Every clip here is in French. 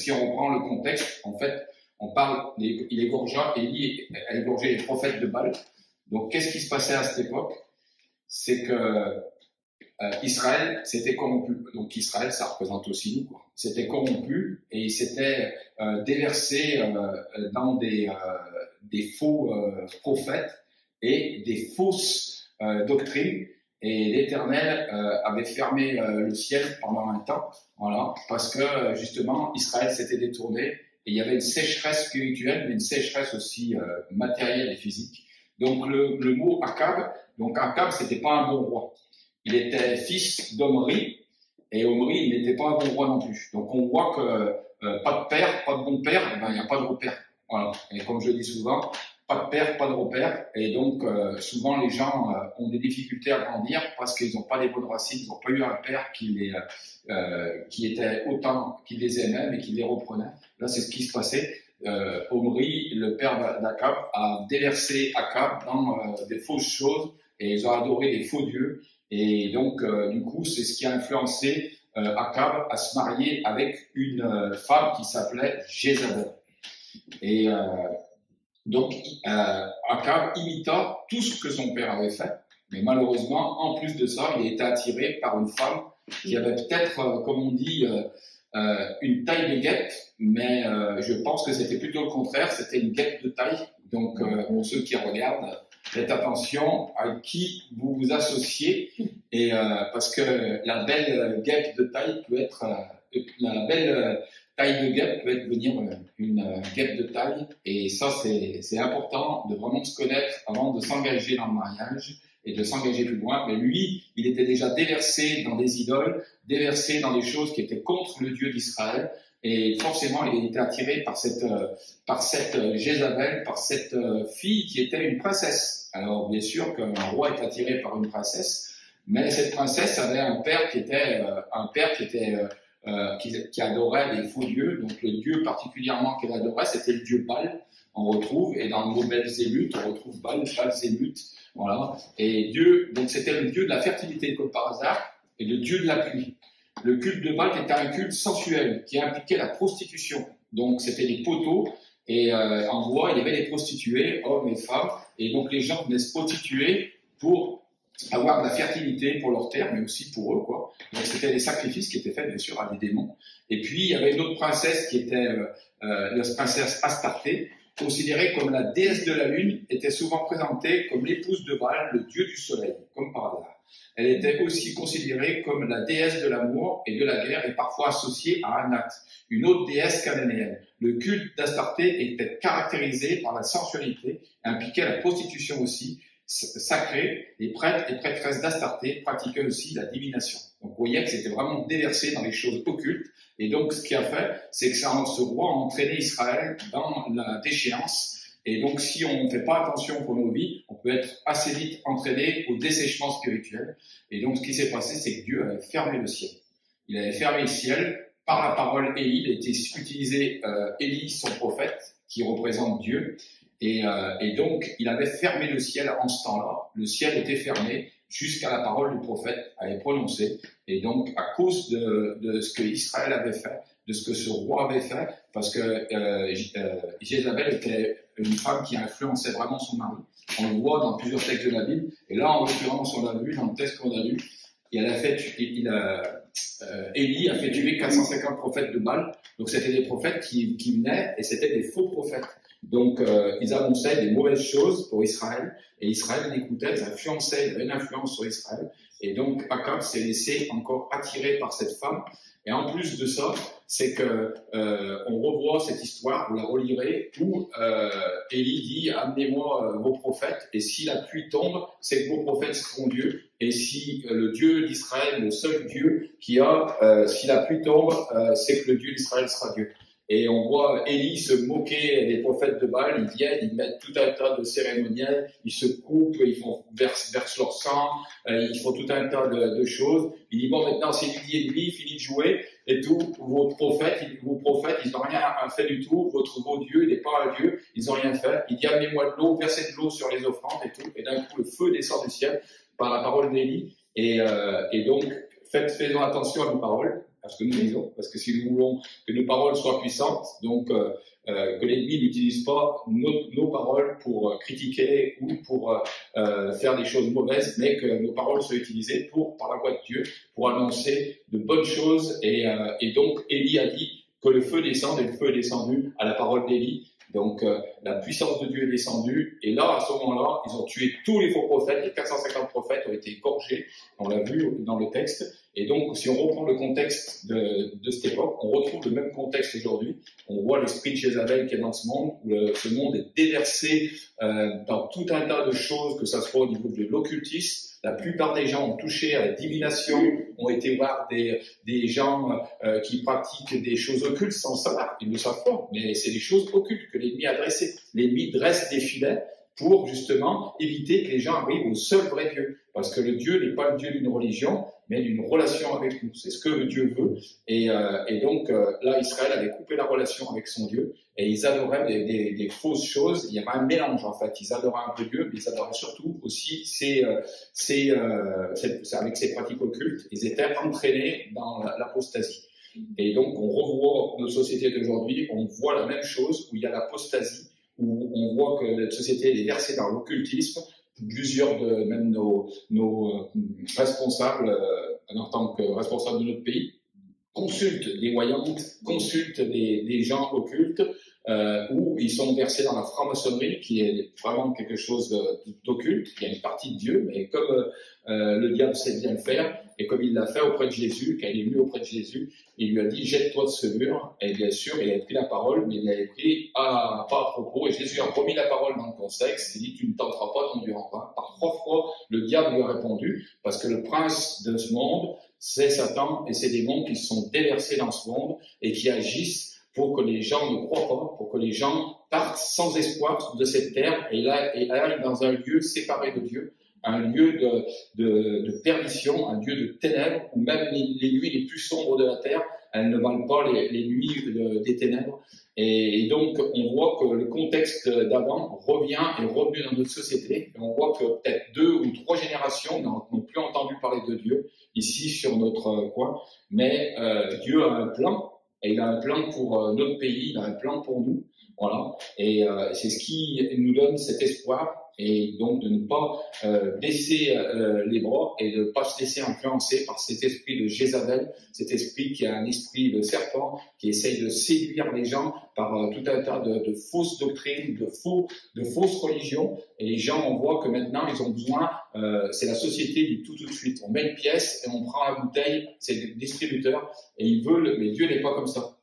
si on reprend le contexte, en fait, on parle, Élie a égorgé les prophètes de Baal. Donc, qu'est-ce qui se passait à cette époque? C'est que Israël s'était corrompu. Donc, Israël, ça représente aussi nous, quoi. S'était corrompu et il s'était déversé dans des faux prophètes et des fausses doctrines. Et l'Éternel avait fermé le ciel pendant un temps, voilà, parce que justement Israël s'était détourné et il y avait une sécheresse spirituelle, mais une sécheresse aussi matérielle et physique. Donc le mot Akab, donc Akab, c'était pas un bon roi. Il était fils d'Omri et Omri, il n'était pas un bon roi non plus. Donc on voit que pas de père, pas de bon père, et ben il n'y a pas de repère. Voilà. Et comme je dis souvent, pas de père, pas de repère, et donc souvent les gens ont des difficultés à grandir parce qu'ils n'ont pas les bonnes racines, ils n'ont pas eu un père qui était autant, qui les aimait mais qui les reprenait. Là, c'est ce qui se passait. Omri, le père d'Akab, a déversé Akab dans des fausses choses et ils ont adoré des faux dieux. Et donc, du coup, c'est ce qui a influencé Akab à se marier avec une femme qui s'appelait Jézabel. Et donc, Akab imita tout ce que son père avait fait, mais malheureusement, en plus de ça, il a été attiré par une femme qui avait peut-être, comme on dit, une taille de guêpe, mais je pense que c'était plutôt le contraire, c'était une guêpe de taille. Donc, pour ceux qui regardent, faites attention à qui vous vous associez, et parce que la belle guêpe de taille peut être, la belle taille de guêpe peut devenir une guêpe de taille, et ça c'est important de vraiment se connaître avant de s'engager dans le mariage et de s'engager plus loin. Mais lui, il était déjà déversé dans des idoles, déversé dans des choses qui étaient contre le Dieu d'Israël, et forcément il était attiré par cette Jézabel, par cette fille qui était une princesse. Alors bien sûr qu'un roi est attiré par une princesse, mais cette princesse avait un père qui adorait des faux dieux. Donc le dieu particulièrement qu'elle adorait, c'était le dieu Baal. On retrouve, et dans le mot Belzébuth, on retrouve Baal, Belzébuth, voilà. Et Dieu, donc c'était le dieu de la fertilité comme par hasard, et le dieu de la pluie. Le culte de Baal était un culte sensuel qui impliquait la prostitution. Donc c'était des poteaux, et en bois, il y avait des prostituées, hommes et femmes, et donc les gens venaient se prostituer pour avoir de la fertilité pour leur terre, mais aussi pour eux, quoi. Donc c'était des sacrifices qui étaient faits, bien sûr, à des démons. Et puis il y avait une autre princesse qui était la princesse Astarté, considérée comme la déesse de la lune, était souvent présentée comme l'épouse de Baal, le dieu du soleil, comme par hasard. Elle était aussi considérée comme la déesse de l'amour et de la guerre, et parfois associée à Anat, une autre déesse cananéenne. Le culte d'Astarté était caractérisé par la sensualité, et impliquait la prostitution aussi, sacrée. Les prêtres et prêtresses d'Astarté pratiquaient aussi la divination. Donc vous voyez que c'était vraiment déversé dans les choses occultes. Et donc ce qui a fait, c'est que ce roi a entraîné Israël dans la déchéance. Et donc si on ne fait pas attention pour nos vies, on peut être assez vite entraîné au dessèchement spirituel. Et donc ce qui s'est passé, c'est que Dieu avait fermé le ciel. Il avait fermé le ciel par la parole Élie. Il a été utilisé Élie, son prophète, qui représente Dieu. Et donc, il avait fermé le ciel en ce temps-là. Le ciel était fermé jusqu'à la parole du prophète avait prononcé. Et donc, à cause de ce que Israël avait fait, de ce que ce roi avait fait, parce que Jézabel était une femme qui influençait vraiment son mari. On le voit dans plusieurs textes de la Bible. Et là, en l'occurrence, on l'a vu dans le texte qu'on a lu. Élie a fait tuer 450 prophètes de Baal. Donc, c'était des prophètes qui venaient, et c'était des faux prophètes. Donc, ils annonçaient des mauvaises choses pour Israël, et Israël l'écoutait, ils influençaient, il avait une influence sur Israël. Et donc, Akab s'est laissé encore attirer par cette femme. Et en plus de ça, c'est que on revoit cette histoire, vous la relirez, où Élie dit « Amenez-moi vos prophètes, et si la pluie tombe, c'est que vos prophètes seront Dieu. Et si le Dieu d'Israël, le seul Dieu qui a, si la pluie tombe, c'est que le Dieu d'Israël sera Dieu. » Et on voit Élie se moquer des prophètes de Baal. Ils viennent, ils mettent tout un tas de cérémoniels, ils se coupent, ils versent leur sang, ils font tout un tas de choses. Il dit bon, maintenant c'est fini de jouer et tout. Vos prophètes, ils n'ont rien fait du tout. Vos dieu, il n'est pas un dieu, ils n'ont rien fait. Il dit amenez-moi de l'eau, versez de l'eau sur les offrandes et tout. Et d'un coup, le feu descend du ciel par la parole d'Élie. Et donc, faisons attention à nos paroles. à ce que nous disons, parce que si nous voulons que nos paroles soient puissantes, donc que l'ennemi n'utilise pas nos paroles pour critiquer ou pour faire des choses mauvaises, mais que nos paroles soient utilisées par la voix de Dieu, pour annoncer de bonnes choses. Et donc, Élie a dit que le feu descende, et le feu est descendu à la parole d'Élie. Donc, la puissance de Dieu est descendue. Et là, à ce moment-là, ils ont tué tous les faux prophètes. Les 450 prophètes ont été égorgés. On l'a vu dans le texte. Et donc, si on reprend le contexte de cette époque, on retrouve le même contexte aujourd'hui. On voit l'esprit de Jézabel qui est dans ce monde, où ce monde est déversé dans tout un tas de choses, que ça soit au niveau de l'occultisme. La plupart des gens ont touché à la divination, ont été voir des gens qui pratiquent des choses occultes sans savoir. Ils le savent pas, mais c'est des choses occultes que l'ennemi a dressées. L'ennemi dresse des filets pour justement éviter que les gens arrivent au seul vrai Dieu. Parce que le Dieu n'est pas le Dieu d'une religion, mais d'une relation avec nous. C'est ce que le Dieu veut. Et donc, là, Israël avait coupé la relation avec son Dieu, et ils adoraient des fausses choses. Il y avait un mélange, en fait. Ils adoraient un peu Dieu, mais ils adoraient surtout aussi avec ces pratiques occultes. Ils étaient entraînés dans l'apostasie. Et donc, on revoit nos sociétés d'aujourd'hui, on voit la même chose, où il y a l'apostasie, où on voit que la société est versée dans l'occultisme. Plusieurs de même nos responsables, en tant que responsables de notre pays, consultent des voyantes, consultent des gens occultes, où ils sont versés dans la franc-maçonnerie, qui est vraiment quelque chose d'occulte. Il y a une partie de Dieu, mais comme le diable sait bien le faire, et comme il l'a fait auprès de Jésus, quand il est venu auprès de Jésus, il lui a dit « Jette-toi de ce mur », et bien sûr, il a pris la parole, mais il l'avait pris pas à propos, et Jésus a remis la parole dans le contexte, il dit « Tu ne tenteras pas ton Dieu en vain ». Par 3 fois, le diable lui a répondu, parce que le prince de ce monde, c'est Satan et ses démons qui sont déversés dans ce monde et qui agissent pour que les gens ne croient pas, pour que les gens partent sans espoir de cette terre et aillent dans un lieu séparé de Dieu, un lieu de perdition, un lieu de ténèbres, où même les nuits les plus sombres de la terre, elles ne valent pas les nuits des ténèbres. Et donc, on voit que le contexte d'avant revient et est revenu dans notre société. Et on voit que peut-être 2 ou 3 générations n'ont plus entendu parler de Dieu ici sur notre coin. Mais Dieu a un plan, et il a un plan pour notre pays, il a un plan pour nous. Voilà. Et c'est ce qui nous donne cet espoir. Et donc de ne pas baisser les bras et de ne pas se laisser influencer par cet esprit de Jézabel, cet esprit qui a un esprit de serpent, qui essaye de séduire les gens par tout un tas de fausses doctrines, de fausses religions. Et les gens, on voit que maintenant, ils ont besoin, c'est la société du tout de suite. On met une pièce et on prend la bouteille, c'est des distributeurs, et ils veulent, mais Dieu n'est pas comme ça.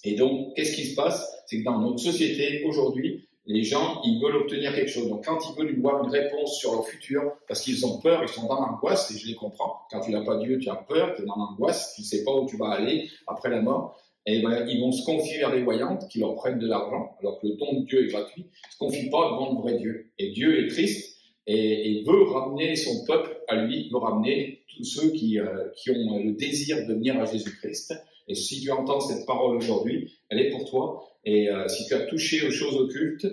Et donc, qu'est-ce qui se passe? C'est que dans notre société, aujourd'hui, les gens, ils veulent obtenir quelque chose. Donc, quand ils veulent avoir une réponse sur leur futur, parce qu'ils ont peur, ils sont dans l'angoisse, et je les comprends. Quand tu n'as pas Dieu, tu as peur, tu es dans l'angoisse, tu ne sais pas où tu vas aller après la mort. Et ben, ils vont se confier vers des voyantes qui leur prennent de l'argent, alors que le don de Dieu est gratuit. Ils ne se confient pas devant le vrai Dieu. Et Dieu est triste et veut ramener son peuple à lui, veut ramener tous ceux qui ont le désir de venir à Jésus-Christ. Et si tu entends cette parole aujourd'hui, elle est pour toi. Et si tu as touché aux choses occultes,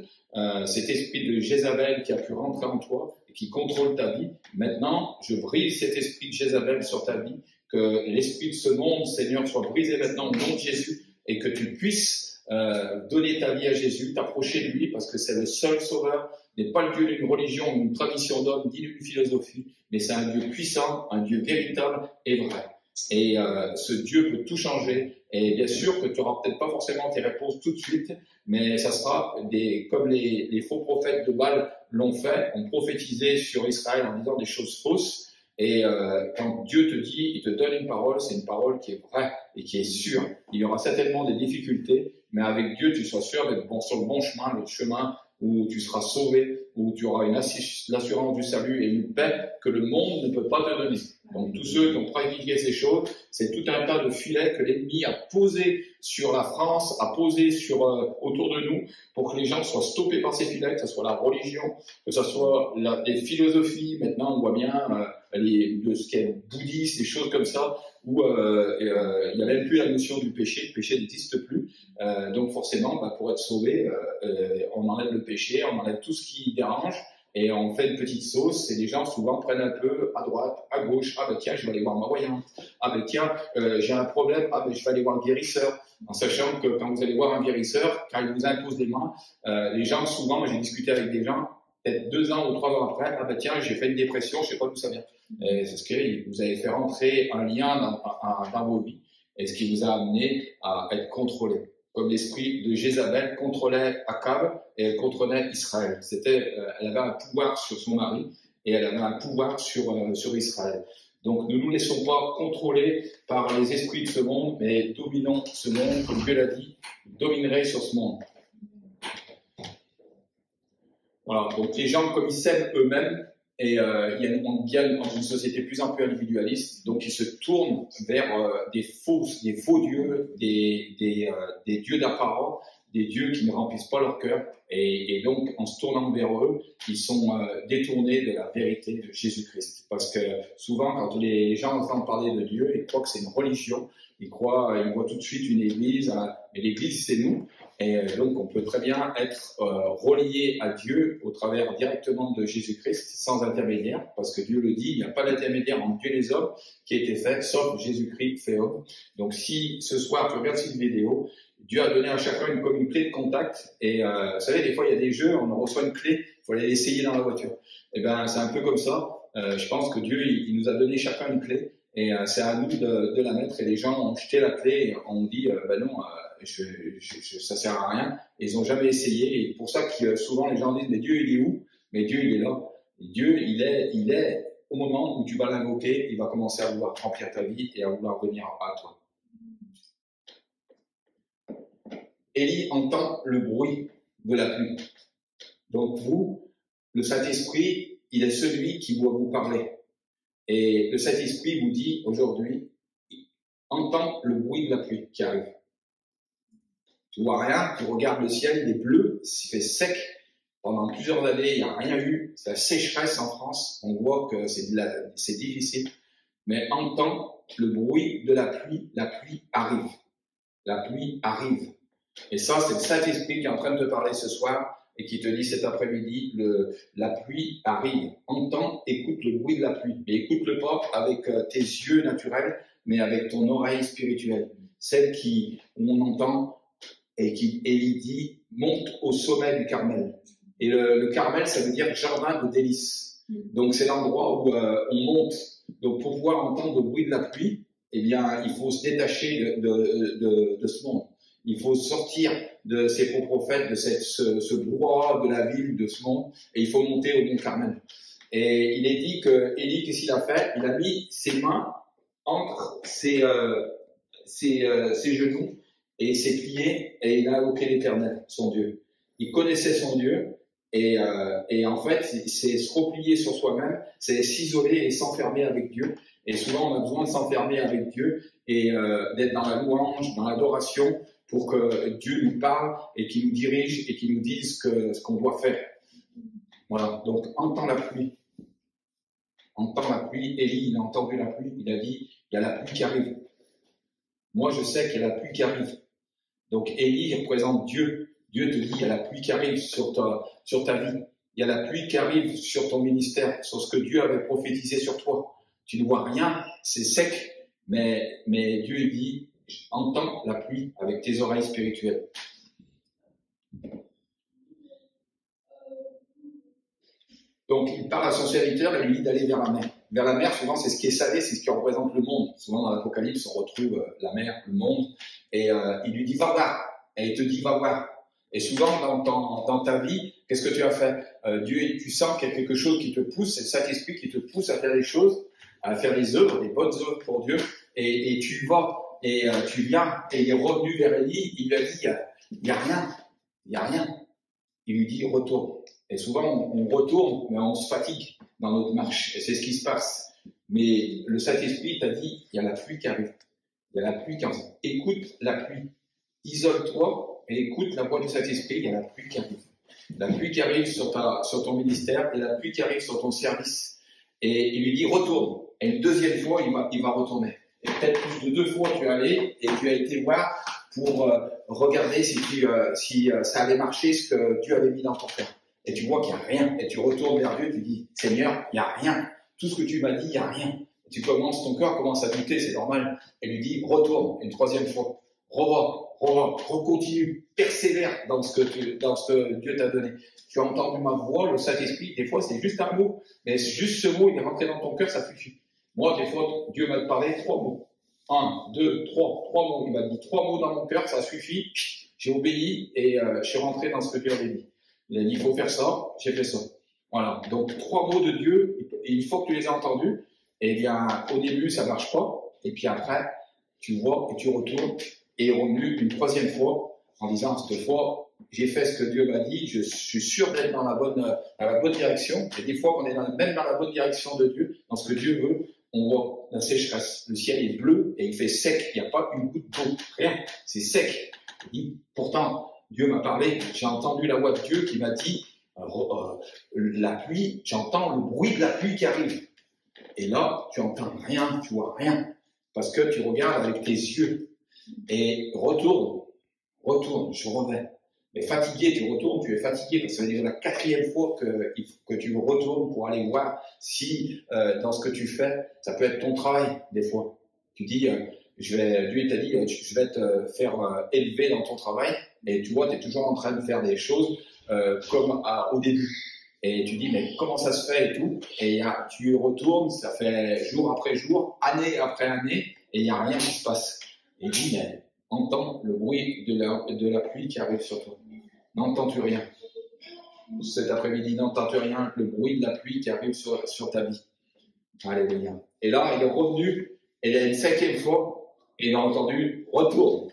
cet esprit de Jézabel qui a pu rentrer en toi et qui contrôle ta vie, maintenant, je brise cet esprit de Jézabel sur ta vie, que l'esprit de ce monde, Seigneur, soit brisé maintenant au nom de Jésus et que tu puisses donner ta vie à Jésus, t'approcher de lui parce que c'est le seul sauveur, n'est pas le Dieu d'une religion, d'une tradition d'homme, ni d'une philosophie, mais c'est un Dieu puissant, un Dieu véritable et vrai. Et ce Dieu peut tout changer. Et bien sûr que tu n'auras peut-être pas forcément tes réponses tout de suite, mais ça sera comme les faux prophètes de Baal l'ont fait, ont prophétisé sur Israël en disant des choses fausses. Et quand Dieu te dit, il te donne une parole, c'est une parole qui est vraie et qui est sûre. Il y aura certainement des difficultés, mais avec Dieu, tu sois sûr d'être sur le bon chemin, le chemin où tu seras sauvé, où tu auras l'assurance du salut et une paix que le monde ne peut pas te donner. Donc tous ceux qui ont pratiqué ces choses, c'est tout un tas de filets que l'ennemi a posé sur la France, a posé autour de nous, pour que les gens soient stoppés par ces filets, que ce soit la religion, que ce soit des philosophies. Maintenant, on voit bien de ce qui est bouddhiste, des choses comme ça, où il n'y a même plus la notion du péché. Le péché n'existe plus. Donc forcément, pour être sauvé, on enlève le péché, on enlève tout ce qui dérange. et on fait une petite sauce, et les gens souvent prennent un peu à droite, à gauche, ah ben tiens, je vais aller voir ma voyante, ah ben tiens, j'ai un problème, ah ben je vais aller voir le guérisseur, en sachant que quand vous allez voir un guérisseur, quand il vous impose des mains, les gens souvent, j'ai discuté avec des gens, peut-être 2 ans ou 3 ans après, ah ben tiens, j'ai fait une dépression, je sais pas d'où ça vient. C'est ce que vous avez fait rentrer un lien dans vos vies, et ce qui vous a amené à être contrôlé. Comme l'esprit de Jézabel contrôlait Akab et elle contrôlait Israël. Elle avait un pouvoir sur son mari et elle avait un pouvoir sur Israël. Donc ne nous laissons pas contrôler par les esprits de ce monde, mais dominons ce monde, comme Dieu l'a dit, dominerait sur ce monde. Voilà, donc les gens, comme ils s'aiment eux-mêmes, et on vient dans une société plus en plus individualiste, donc ils se tournent vers des faux dieux, des dieux d'apparence, des dieux qui ne remplissent pas leur cœur, et donc en se tournant vers eux, ils sont détournés de la vérité de Jésus-Christ. Parce que souvent, quand les gens entendent parler de Dieu, ils croient que c'est une religion, ils voient tout de suite une église, mais l'église c'est nous. Et donc, on peut très bien être relié à Dieu au travers directement de Jésus-Christ, sans intermédiaire, parce que Dieu le dit, il n'y a pas d'intermédiaire entre Dieu et les hommes qui a été fait, sauf Jésus-Christ fait homme. Donc, si ce soir tu regardes cette vidéo, Dieu a donné à chacun comme une clé de contact. Et vous savez, des fois, il y a des jeux, on reçoit une clé, il faut aller l'essayer dans la voiture. Et ben, c'est un peu comme ça. Je pense que Dieu, il nous a donné chacun une clé, et c'est à nous de la mettre. Et les gens ont jeté la clé, et on dit, ben non. Ça sert à rien. Ils n'ont jamais essayé. Et pour ça que souvent les gens disent, mais Dieu, il est où? Mais Dieu, il est là. Et Dieu, il est au moment où tu vas l'invoquer, il va commencer à vouloir remplir ta vie et à vouloir venir à toi. Élie entend le bruit de la pluie. Donc vous, le Saint-Esprit, il est celui qui doit vous parler. Et le Saint-Esprit vous dit aujourd'hui, entends le bruit de la pluie qui arrive. Tu vois rien, tu regardes le ciel, il est bleu, il fait sec. Pendant plusieurs années, il n'y a rien eu. C'est la sécheresse en France. On voit que c'est difficile. Mais entends le bruit de la pluie arrive. La pluie arrive. Et ça, c'est le Saint-Esprit qui est en train de te parler ce soir et qui te dit cet après-midi, la pluie arrive. Entends, écoute le bruit de la pluie. Mais écoute-le pas avec tes yeux naturels, mais avec ton oreille spirituelle. Celle où on entend et Élie dit, monte au sommet du Carmel. Et le Carmel, ça veut dire jardin de délices. Donc c'est l'endroit où on monte. Donc pour pouvoir entendre le bruit de la pluie, eh bien, il faut se détacher de ce monde. Il faut sortir de ces faux prophètes, de ce brouhaha de la ville, de ce monde, et il faut monter au mont Carmel. Et il est dit que Élie, qu'est-ce qu'il a fait? Il a mis ses mains entre ses genoux et ses pieds, et il a invoqué l'Éternel, son Dieu. Il connaissait son Dieu, et en fait, c'est se replier sur soi-même, c'est s'isoler et s'enfermer avec Dieu. Et souvent, on a besoin de s'enfermer avec Dieu et d'être dans la louange, dans l'adoration, pour que Dieu nous parle et qu'il nous dirige et qu'il nous dise ce qu'on doit faire. Voilà, donc entends la pluie. Entends la pluie. Élie, il a entendu la pluie, il a dit, il y a la pluie qui arrive. Moi, je sais qu'il y a la pluie qui arrive. Donc Élie représente Dieu. Dieu te dit, il y a la pluie qui arrive sur ta vie. Il y a la pluie qui arrive sur ton ministère, sur ce que Dieu avait prophétisé sur toi. Tu ne vois rien, c'est sec, mais Dieu dit, entends la pluie avec tes oreilles spirituelles. Donc il parle à son serviteur et lui dit d'aller vers la mer. Vers la mer, souvent, c'est ce qui est salé, c'est ce qui représente le monde. Souvent, dans l'Apocalypse, on retrouve la mer, le monde, et il lui dit, va voir. Et il te dit, va voir. Et souvent, dans ta vie, qu'est-ce que tu as fait? Dieu, tu sens qu'il y a quelque chose qui te pousse, c'est le Saint-Esprit qui te pousse à faire des choses, à faire des œuvres, des bonnes œuvres pour Dieu, et tu vas, et tu viens, et il est revenu vers Élie, il lui a dit, il n'y a rien. Il lui dit, retourne. Et souvent, on retourne, mais on se fatigue dans notre marche, et c'est ce qui se passe. Mais le Saint-Esprit t'a dit, il y a la pluie qui arrive. Il y a la pluie qui arrive. Écoute la pluie. Isole-toi et écoute la voix du Saint-Esprit, il y a la pluie qui arrive. La pluie qui arrive sur ton ministère, et la pluie qui arrive sur ton service. Et il lui dit, retourne. Et une deuxième fois, il va retourner. Et peut-être plus de 2 fois, tu es allé et tu as été voir pour regarder si ça allait marcher, ce que Dieu avait mis dans ton cœur. et tu vois qu'il n'y a rien, et tu retournes vers Dieu, tu dis, Seigneur, il n'y a rien. Tout ce que tu m'as dit, il n'y a rien. Et tu commences, ton cœur commence à douter, c'est normal. Et lui dit, retourne, une troisième fois. Recontinue, persévère dans ce que Dieu t'a donné. Tu as entendu ma voix, le Saint-Esprit, des fois c'est juste un mot, mais juste ce mot, il est rentré dans ton cœur, ça suffit. Moi, des fois, Dieu m'a parlé 3 mots. 1, 2, 3 mots. Il m'a dit 3 mots dans mon cœur, ça suffit. J'ai obéi et je suis rentré dans ce que Dieu avait dit. Il a dit, il faut faire ça, j'ai fait ça. Voilà. Donc, 3 mots de Dieu, et il faut que tu les aies entendus. Et bien, au début, ça marche pas. Et puis après, tu vois et tu retournes et revenu une troisième fois en disant, cette fois, j'ai fait ce que Dieu m'a dit, je suis sûr d'être dans la bonne direction. Et des fois, quand on est même dans la bonne direction de Dieu, dans ce que Dieu veut, on voit la sécheresse. Le ciel est bleu et il fait sec. Il n'y a pas une goutte d'eau, rien. C'est sec. Il dit, pourtant, Dieu m'a parlé. J'ai entendu la voix de Dieu qui m'a dit, la pluie, j'entends le bruit de la pluie qui arrive. Et là, tu entends rien, tu vois rien. Parce que tu regardes avec tes yeux. Et retourne, je reviens. Mais fatigué, tu retournes, tu es fatigué, parce que c'est déjà la 4e fois que tu retournes pour aller voir si dans ce que tu fais, ça peut être ton travail, des fois. Tu dis, Dieu t'a dit, je vais te faire élever dans ton travail, et tu vois, tu es toujours en train de faire des choses comme au début. Et tu dis, mais comment ça se fait et tout, et tu retournes, ça fait jour après jour, année après année, et il n'y a rien qui se passe. Et il dit, mais entends le bruit de la pluie qui arrive sur toi. N'entends-tu rien? Cet après-midi, n'entends-tu rien? Le bruit de la pluie qui arrive sur ta vie. Alléluia. Et là, il est revenu, et là, une 5e fois, et il a entendu, retourne.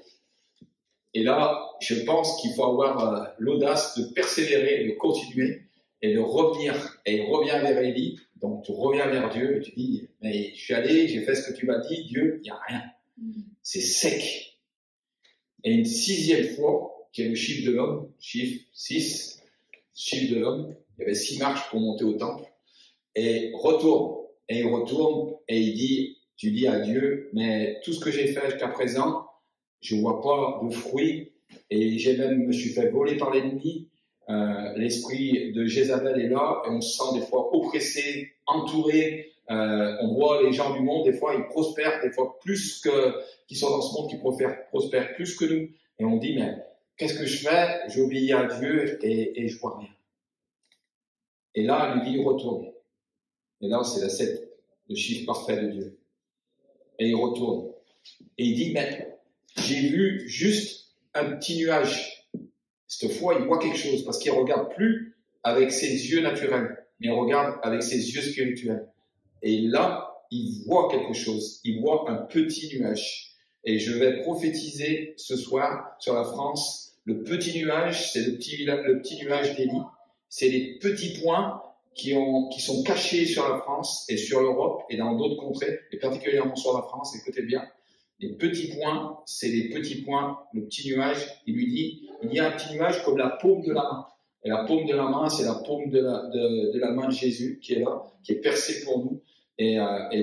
Et là, je pense qu'il faut avoir l'audace de persévérer, de continuer, et de revenir. Et il revient vers Élie, donc tu reviens vers Dieu, et tu dis, mais je suis allé, j'ai fait ce que tu m'as dit, Dieu, il n'y a rien. C'est sec. Et une 6e fois, qui est le chiffre de l'homme, chiffre 6, chiffre de l'homme, il y avait 6 marches pour monter au temple, et retourne, et il retourne, et il dit, tu dis à Dieu, mais tout ce que j'ai fait jusqu'à présent, je vois pas de fruits, et me suis fait voler par l'ennemi, l'esprit de Jézabel est là, et on se sent des fois oppressé, entouré, on voit les gens du monde, des fois ils prospèrent, des fois plus qui sont dans ce monde qui prospèrent plus que nous. Et on dit, mais qu'est-ce que je fais? J'obéis à Dieu et je vois rien. Et là, lui dit, retourne. Et là, c'est la 7, le chiffre parfait de Dieu. Et il retourne. Et il dit, mais j'ai vu juste un petit nuage. Cette fois, il voit quelque chose, parce qu'il ne regarde plus avec ses yeux naturels, mais il regarde avec ses yeux spirituels. Et là, il voit quelque chose. Il voit un petit nuage. Et je vais prophétiser ce soir sur la France. Le petit nuage, c'est le petit nuage d'Élie. C'est les petits points qui sont cachés sur la France et sur l'Europe et dans d'autres contrées, et particulièrement sur la France. Écoutez bien. Les petits points, c'est les petits points. Le petit nuage, il lui dit, il y a un petit nuage comme la paume de la main. Et la paume de la main, c'est la paume de la main de Jésus qui est là, qui est percée pour nous. Et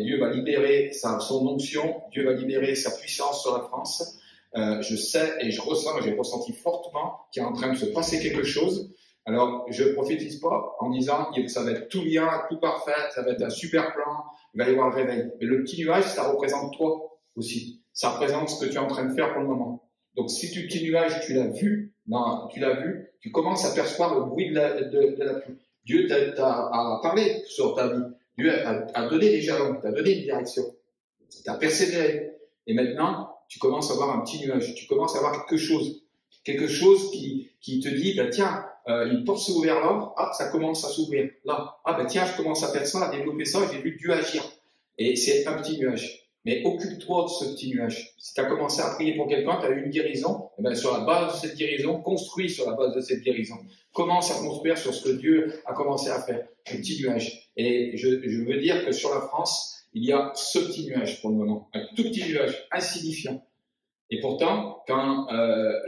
Dieu va libérer son onction, Dieu va libérer sa puissance sur la France. Je sais et je ressens, j'ai ressenti fortement qu'il est en train de se passer quelque chose. Alors, je prophétise pas en disant que ça va être tout bien, tout parfait, ça va être un super plan, il va y avoir le réveil. Mais le petit nuage, ça représente toi aussi. Ça représente ce que tu es en train de faire pour le moment. Donc, si tu petit nuage, tu l'as vu, tu commences à percevoir le bruit de la pluie. Dieu t'a parlé sur ta vie. Dieu a donné des jalons, t'a donné une direction. T'as persévéré. Et maintenant, tu commences à avoir un petit nuage. Tu commences à avoir quelque chose qui te dit, bah, tiens, une porte s'est ouverte là, ah, ça commence à s'ouvrir là. Ah, bah, tiens, je commence à faire ça, à développer ça, j'ai vu Dieu agir. Et c'est un petit nuage. Mais occupe-toi de ce petit nuage. Si tu as commencé à prier pour quelqu'un, tu as eu une guérison, et bien sur la base de cette guérison, construis sur la base de cette guérison. Commence à construire sur ce que Dieu a commencé à faire. Un petit nuage. Et je veux dire que sur la France, il y a ce petit nuage pour le moment. Un tout petit nuage, insignifiant. Et pourtant, quand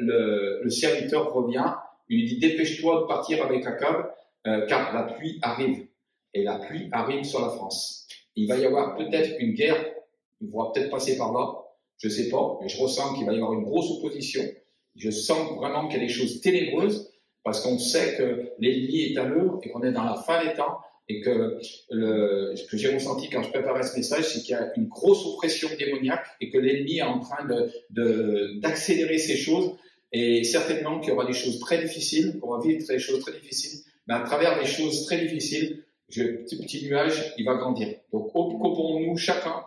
le serviteur revient, il lui dit, dépêche-toi de partir avec Akab, car la pluie arrive. Et la pluie arrive sur la France. Il va y avoir peut-être une guerre. Il va peut-être passer par là, je sais pas, mais je ressens qu'il va y avoir une grosse opposition. Je sens vraiment qu'il y a des choses ténébreuses, parce qu'on sait que l'ennemi est à l'œuvre et qu'on est dans la fin des temps. Et que ce que j'ai ressenti quand je préparais ce message, c'est qu'il y a une grosse oppression démoniaque et que l'ennemi est en train d'accélérer ces choses. Et certainement qu'il y aura des choses très difficiles, qu'on va vivre des choses très difficiles, mais à travers des choses très difficiles, ce petit nuage, il va grandir. Donc, occupons-nous chacun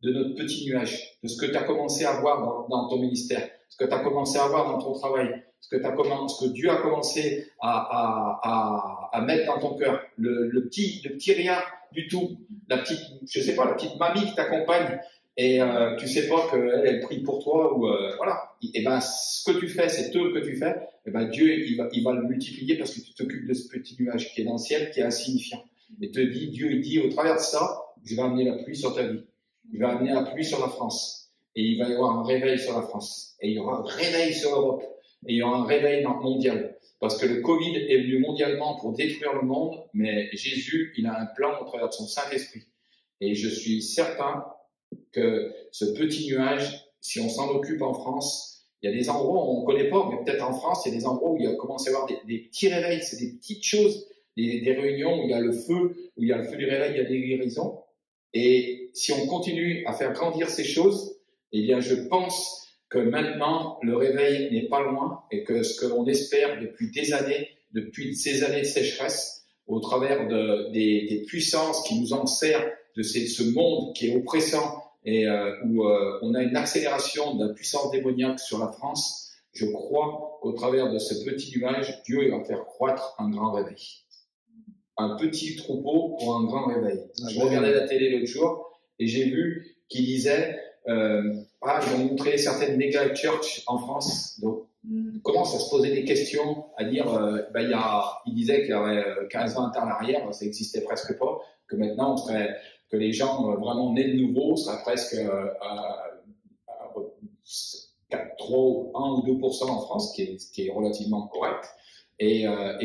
de notre petit nuage, de ce que tu as commencé à voir dans ton ministère, ce que tu as commencé à voir dans ton travail, ce que Dieu a commencé à mettre dans ton cœur, le petit rien du tout, la petite mamie qui t'accompagne et tu sais pas qu'elle prie pour toi ou voilà. Et ben ce que tu fais, cette œuvre que tu fais, et ben Dieu il va le multiplier parce que tu t'occupes de ce petit nuage qui est dans le ciel, qui est insignifiant. Et Dieu il dit au travers de ça, je vais amener la pluie sur ta vie, je vais amener la pluie sur la France, et il va y avoir un réveil sur la France, et il y aura un réveil sur l'Europe. Et il y aura un réveil mondial. Parce que le Covid est venu mondialement pour détruire le monde, mais Jésus, il a un plan au travers de son Saint-Esprit. Et je suis certain que ce petit nuage, si on s'en occupe en France, il y a des endroits où on ne connaît pas, mais peut-être en France, il y a des endroits où il y a commencé à y avoir des petits réveils, c'est des petites choses, des réunions où il y a le feu du réveil, il y a des guérisons. Et si on continue à faire grandir ces choses, eh bien, je pense que maintenant, le réveil n'est pas loin et que ce que l'on espère depuis ces années de sécheresse, au travers des puissances qui nous enserrent de ce monde qui est oppressant et où on a une accélération de la puissance démoniaque sur la France, je crois qu'au travers de ce petit nuage, Dieu va faire croître un grand réveil. Un petit troupeau pour un grand réveil. Je regardais la télé l'autre jour et j'ai vu qu'il disait ils ont montré certaines méga churches en France, donc commence à se poser des questions, à dire, il disait qu'il y avait 15-20 ans en arrière, ça n'existait presque pas, que maintenant que les gens vraiment nés de nouveau seraient presque 1 ou 2% en France, ce qui est relativement correct, et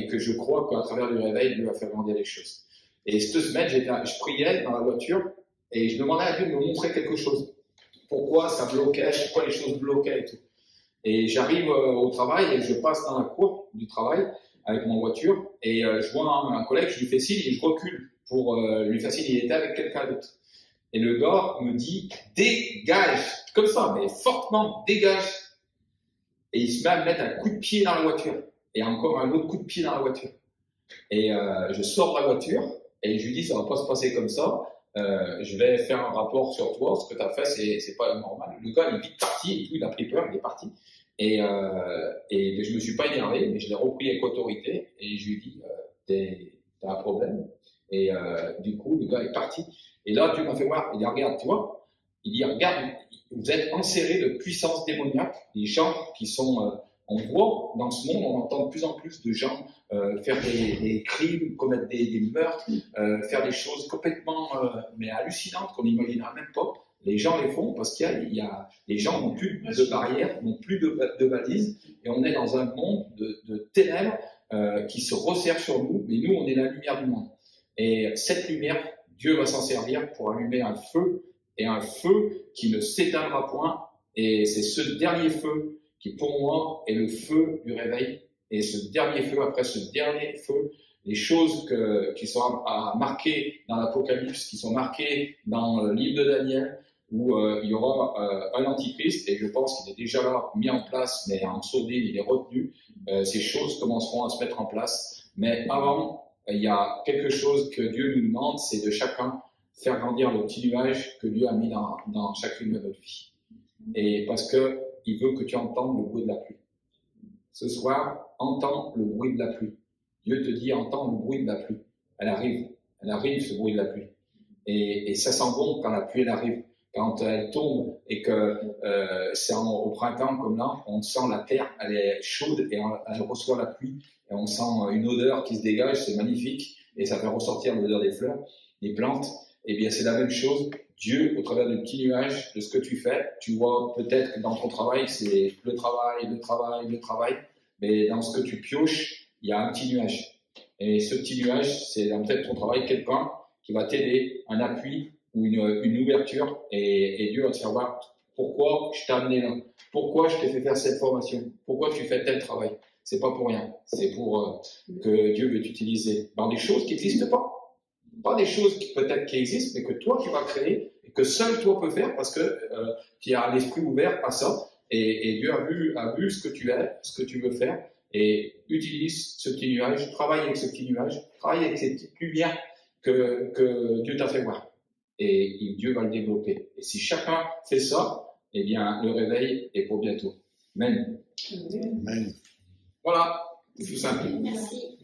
que je crois qu'à travers le réveil, Dieu va faire grandir les choses. Et cette semaine, je priais dans la voiture et je demandais à Dieu de me montrer quelque chose. Pourquoi ça bloquait, pourquoi les choses bloquaient et tout. Et j'arrive au travail et je passe dans la cour du travail avec mon voiture et je vois un collègue, je lui fais signe et je recule pour lui faire signe, il était avec quelqu'un d'autre. Et le gars me dit « dégage !» comme ça, mais fortement, dégage. Et il se met à me mettre un coup de pied dans la voiture et encore un autre coup de pied dans la voiture. Et je sors de la voiture et je lui dis « ça va pas se passer comme ça. Je vais faire un rapport sur toi, ce que tu as fait, c'est pas normal. » Le gars, il est vite parti et tout, il a pris peur, il est parti. Et je me suis pas énervé, mais je l'ai repris avec autorité et je lui ai dit, t'as un problème. Et du coup, le gars est parti. Et là, Dieu m'a fait voir, il dit, regarde, tu vois, il dit, regarde, vous êtes enserrés de puissance démoniaque, des gens qui sont, on voit dans ce monde, on entend de plus en plus de gens faire des crimes, commettre des meurtres, faire des choses complètement mais hallucinantes qu'on n'imaginera même pas. Les gens les font parce les gens n'ont plus de barrières, n'ont plus de balises, et on est dans un monde de ténèbres qui se resserre sur nous, mais nous, on est la lumière du monde. Et cette lumière, Dieu va s'en servir pour allumer un feu, et un feu qui ne s'éteindra point, et c'est ce dernier feu qui, pour moi, est le feu du réveil. Et ce dernier feu, après ce dernier feu, les choses qui sont marquées dans l'Apocalypse, qui sont marquées dans le livre de Daniel, où il y aura un antichrist, et je pense qu'il est déjà là, mis en place, mais en sourdine, il est retenu. Ces choses commenceront à se mettre en place. Mais avant, il y a quelque chose que Dieu nous demande, c'est de chacun faire grandir le petit nuage que Dieu a mis dans chacune de notre vie. Et parce que il veut que tu entendes le bruit de la pluie. Ce soir, entends le bruit de la pluie. Dieu te dit, entends le bruit de la pluie. Elle arrive ce bruit de la pluie. Et ça sent bon quand la pluie elle arrive. Quand elle tombe et que c'est au printemps comme là, on sent la terre, elle est chaude et elle reçoit la pluie. Et on sent une odeur qui se dégage, c'est magnifique. Et ça fait ressortir l'odeur des fleurs, des plantes. Eh bien, c'est la même chose. Dieu, au travers du petit nuage de ce que tu fais, tu vois peut-être que dans ton travail, c'est le travail. Mais dans ce que tu pioches, il y a un petit nuage. Et ce petit nuage, c'est dans peut-être ton travail, quelqu'un qui va t'aider, un appui ou une ouverture. Et Dieu va te faire voir pourquoi je t'ai amené là. Pourquoi je t'ai fait faire cette formation. Pourquoi tu fais tel travail. c'est pas pour rien. C'est pour que Dieu veut t'utiliser dans des choses qui n'existent pas. Pas des choses qui peut-être qui existent, mais que toi tu vas créer et que seul toi peux faire parce que tu as l'esprit ouvert à ça et Dieu a vu ce que tu es, ce que tu veux faire et utilise ce petit nuage, travaille avec ce petit nuage, travaille avec ces petites lumières que Dieu t'a fait voir et Dieu va le développer. Et si chacun fait ça, eh bien le réveil est pour bientôt. Amen. Amen. Voilà, c'est tout simple. Merci.